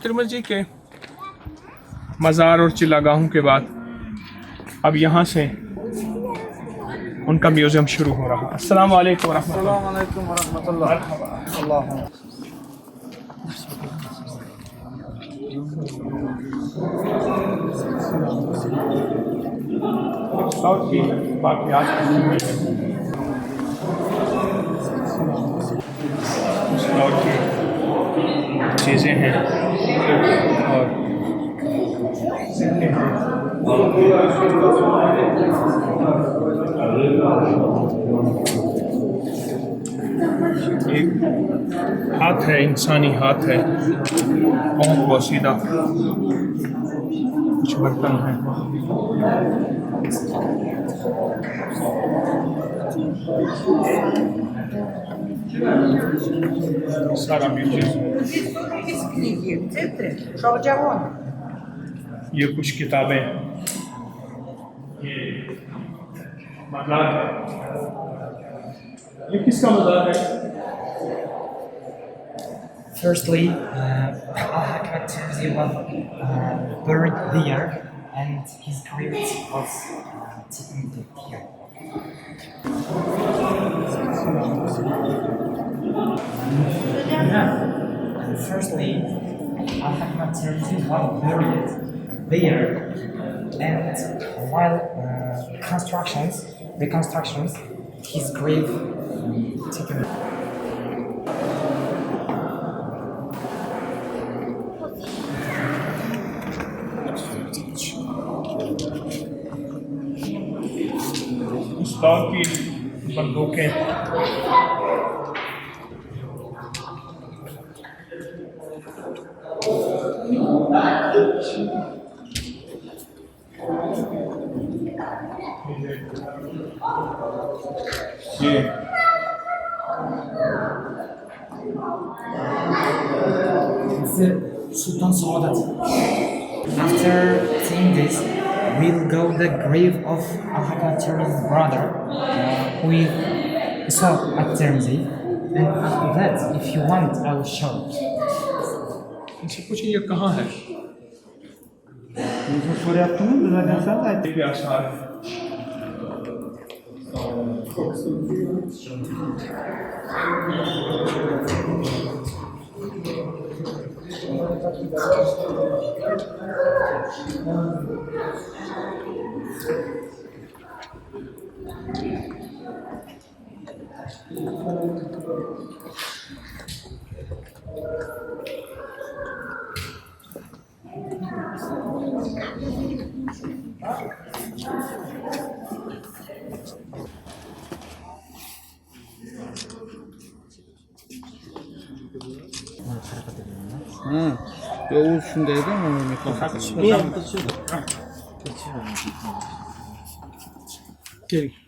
ترمذی کے مزار اور چلاگاہوں کے بعد اب یہاں سے ان کا میوزیم شروع ہو رہا ہے. السلام علیکم ورحمۃ اللہ. السلام علیکم ورحمۃ اللہ. اللہ اور کی باقیات اس دور کی چیزیں ہیں اور ایک ہاتھ ہے, انسانی ہاتھ ہے, بہت پوشیدہ کچھ برتن ہیں. سارا میوزیم. یہ کچھ کتابیں, یہ مزار ہے. یہ کس کا مزار ہے؟ Firstly, Al-Hakam Termez was buried there, and his grave was taken here. And firstly, Al-Hakam Termez was buried there, and while reconstructions, his grave taken. اس دور کی بندوقیں, یہ Sultan Saadat. After seeing this, we'll go to the grave of Al-Hakam Termez's brother, who is saw at Termez. And after that, if you want, I will show it. ان سے پوچھیں یہ کہاں ہے؟ مجھے سورہ اکتوبر میں ساتھ آئے یہ آثار ہیں. Oğuz şundaydı ama Gelin.